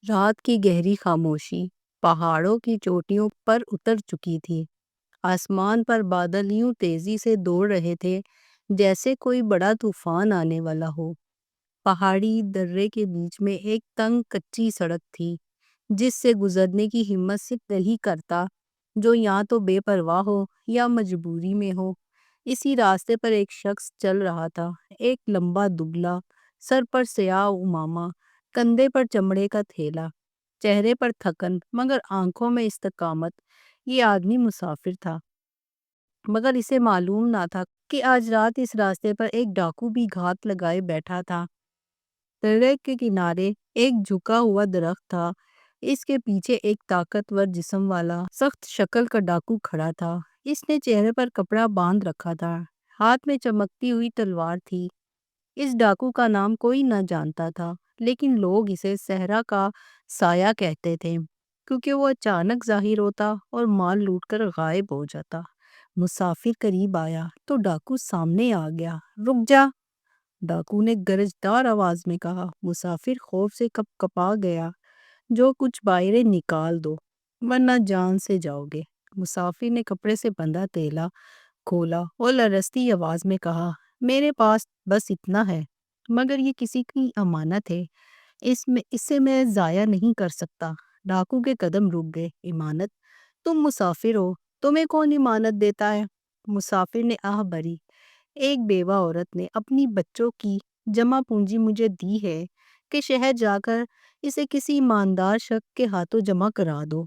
رات کی گہری خاموشی پہاڑوں کی چوٹیوں پر اتر چکی تھی۔ آسمان پر بادل یوں تیزی سے دوڑ رہے تھے جیسے کوئی بڑا طوفان آنے والا ہو۔ پہاڑی درے کے بیچ میں ایک تنگ کچی سڑک تھی جس سے گزرنے کی ہمت صرف وہی کرتا جو یا تو بے پرواہ ہو یا مجبوری میں ہو۔ اسی راستے پر ایک شخص چل رہا تھا، ایک لمبا دبلا، سر پر سیاہ عمامہ، کندھے پر چمڑے کا تھیلا، چہرے پر تھکن مگر آنکھوں میں استقامت۔ یہ آدمی مسافر تھا، مگر اسے معلوم نہ تھا کہ آج رات اس راستے پر ایک ڈاکو بھی گھات لگائے بیٹھا تھا۔ درے کے کنارے ایک جھکا ہوا درخت تھا، اس کے پیچھے ایک طاقتور جسم والا سخت شکل کا ڈاکو کھڑا تھا۔ اس نے چہرے پر کپڑا باندھ رکھا تھا، ہاتھ میں چمکتی ہوئی تلوار تھی۔ اس ڈاکو کا نام کوئی نہ جانتا تھا، لیکن لوگ اسے صحرا کا سایہ کہتے تھے کیونکہ وہ اچانک ظاہر ہوتا اور مال لوٹ کر غائب ہو جاتا۔ مسافر قریب آیا تو ڈاکو سامنے آ گیا۔ رک جا، ڈاکو نے گرجدار آواز میں کہا۔ مسافر خوف سے کپ کپا گیا۔ جو کچھ باہر نکال دو ورنہ جان سے جاؤ گے۔ مسافر نے کپڑے سے بندھا تھیلا کھولا اور لرزتی آواز میں کہا، میرے پاس بس اتنا ہے، مگر یہ کسی کی امانت ہے، اسے میں ضائع نہیں کر سکتا۔ ڈاکو کے قدم رک گئے۔ امانت؟ تم مسافر ہو، تمہیں کون امانت دیتا ہے؟ مسافر نے آہ بھری، ایک بیوہ عورت نے اپنی بچوں کی جمع پونجی مجھے دی ہے کہ شہر جا کر اسے کسی ایماندار شخص کے ہاتھوں جمع کرا دو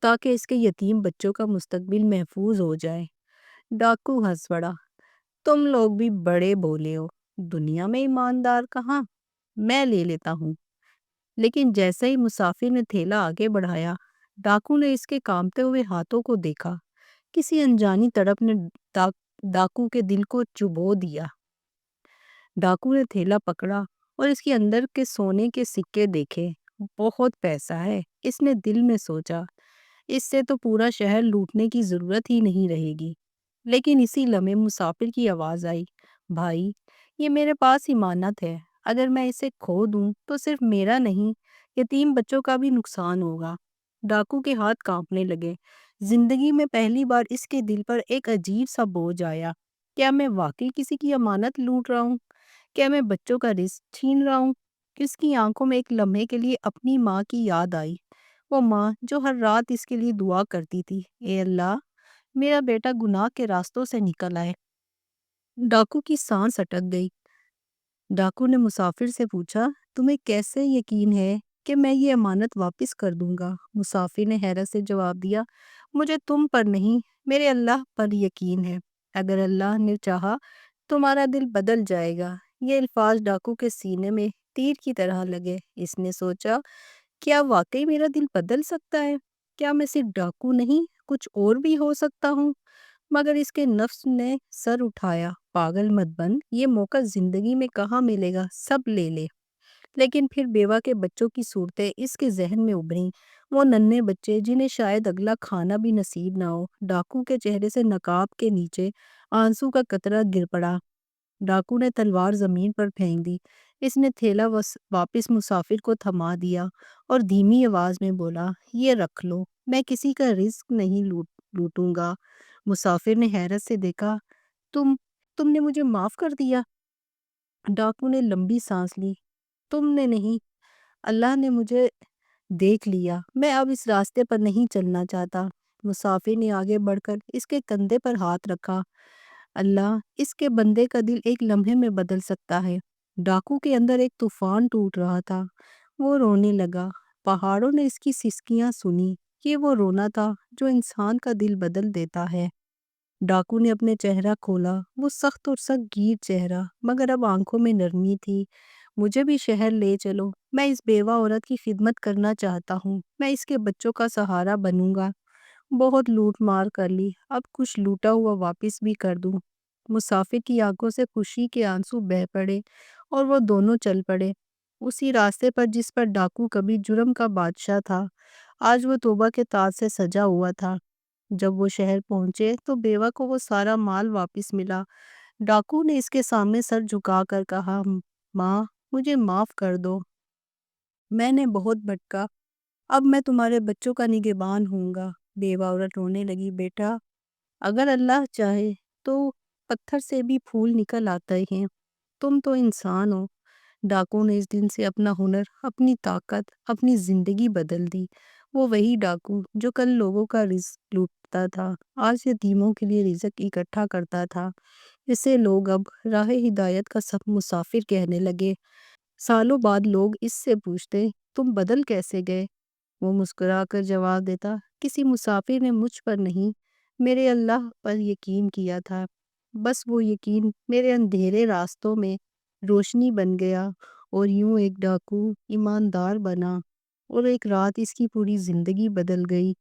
تاکہ اس کے یتیم بچوں کا مستقبل محفوظ ہو جائے۔ ڈاکو ہنس پڑا، تم لوگ بھی بڑے بولے ہو، دنیا میں ایماندار کہاں، میں لے لیتا ہوں۔ لیکن جیسے ہی مسافر نے تھیلا آگے بڑھایا، ڈاکو نے اس کے کانپتے ہوئے ہاتھوں کو دیکھا۔ کسی انجانی تڑپ نے ڈاکو کے دل کو چبو دیا۔ ڈاکو نے تھیلا پکڑا اور اس کے اندر کے سونے کے سکے دیکھے۔ بہت پیسہ ہے، اس نے دل میں سوچا، اس سے تو پورا شہر لوٹنے کی ضرورت ہی نہیں رہے گی۔ لیکن اسی لمحے مسافر کی آواز آئی، بھائی، یہ میرے پاس امانت ہے، اگر میں اسے کھو دوں تو صرف میرا نہیں، یتیم بچوں کا بھی نقصان ہوگا۔ ڈاکو کے ہاتھ کانپنے لگے۔ زندگی میں پہلی بار اس کے دل پر ایک عجیب سا بوجھ آیا۔ کیا میں واقعی کسی کی امانت لوٹ رہا ہوں؟ کیا میں بچوں کا رزق چھین رہا ہوں؟ اس کی آنکھوں میں ایک لمحے کے لیے اپنی ماں کی یاد آئی، وہ ماں جو ہر رات اس کے لیے دعا کرتی تھی، اے اللہ، میرا بیٹا گناہ کے راستوں سے نکل آئے۔ ڈاکو کی سانس اٹک گئی۔ ڈاکو نے مسافر سے پوچھا، تمہیں کیسے یقین ہے کہ میں یہ امانت واپس کر دوں گا؟ مسافر نے حیرت سے جواب دیا، مجھے تم پر نہیں، میرے اللہ پر یقین ہے۔ اگر اللہ نے چاہا تمہارا دل بدل جائے گا۔ یہ الفاظ ڈاکو کے سینے میں تیر کی طرح لگے۔ اس نے سوچا، کیا واقعی میرا دل بدل سکتا ہے؟ کیا میں صرف ڈاکو نہیں، کچھ اور بھی ہو سکتا ہوں؟ مگر اس کے نفس نے سر اٹھایا، پاگل مت بن، یہ موقع زندگی میں کہاں ملے گا، سب لے لے۔ لیکن پھر بیوہ کے بچوں کی صورتیں اس کے ذہن میں ابھریں، وہ ننھے بچے جنہیں شاید اگلا کھانا بھی نصیب نہ ہو۔ ڈاکو کے چہرے سے نقاب کے نیچے آنسو کا قطرہ گر پڑا۔ ڈاکو نے تلوار زمین پر پھینک دی۔ اس نے تھیلا واپس مسافر کو تھما دیا اور دھیمی آواز میں بولا، یہ رکھ لو، میں کسی کا رزق نہیں لوٹوں گا۔ مسافر نے حیرت سے دیکھا، تم نے مجھے معاف کر دیا؟ ڈاکو نے لمبی سانس لی، تم نے نہیں، اللہ نے مجھے دیکھ لیا، میں اب اس راستے پر نہیں چلنا چاہتا۔ مسافر نے آگے بڑھ کر اس کے کندھے پر ہاتھ رکھا، اللہ اس کے بندے کا دل ایک لمحے میں بدل سکتا ہے۔ ڈاکو کے اندر ایک طوفان ٹوٹ رہا تھا، وہ رونے لگا۔ پہاڑوں نے اس کی سسکیاں سنی، یہ وہ رونا تھا جو انسان کا دل بدل دیتا ہے۔ ڈاکو نے اپنے چہرہ کھولا، وہ سخت اور سخت گیر چہرہ، مگر اب آنکھوں میں نرمی تھی۔ مجھے بھی شہر لے چلو، میں اس بیوہ عورت کی خدمت کرنا چاہتا ہوں، میں اس کے بچوں کا سہارا بنوں گا۔ بہت لوٹ مار کر لی، اب کچھ لوٹا ہوا واپس بھی کر دوں۔ مسافر کی آنکھوں سے خوشی کے آنسو بہہ پڑے اور وہ دونوں چل پڑے اسی راستے پر جس پر ڈاکو کبھی جرم کا بادشاہ تھا، آج وہ توبہ کے تاج سے سجا ہوا تھا۔ جب وہ شہر پہنچے تو بیوہ کو وہ سارا مال واپس ملا۔ ڈاکو نے اس کے سامنے سر جھکا کر کہا، ماں، مجھے معاف کر دو۔ میں نے بہت بھٹکا، اب میں تمہارے بچوں کا نگہبان ہوں گا۔ بیوہ عورت رونے لگی، بیٹا اگر اللہ چاہے تو پتھر سے بھی پھول نکل آتے ہیں، تم تو انسان ہو۔ ڈاکو نے اس دن سے اپنا ہنر، اپنی طاقت، اپنی زندگی بدل دی۔ وہ وہی ڈاکو جو کل لوگوں کا رزق لوٹتا تھا، آج یتیموں کے لیے رزق اکٹھا کرتا تھا۔ اسے لوگ اب راہ ہدایت کا سب مسافر کہنے لگے۔ سالوں بعد لوگ اس سے پوچھتے، تم بدل کیسے گئے؟ وہ مسکرا کر جواب دیتا، کسی مسافر نے مجھ پر نہیں، میرے اللہ پر یقین کیا تھا۔ بس وہ یقین میرے اندھیرے راستوں میں روشنی بن گیا، اور یوں ایک ڈاکو ایماندار بنا، اور ایک رات اس کی پوری زندگی بدل گئی۔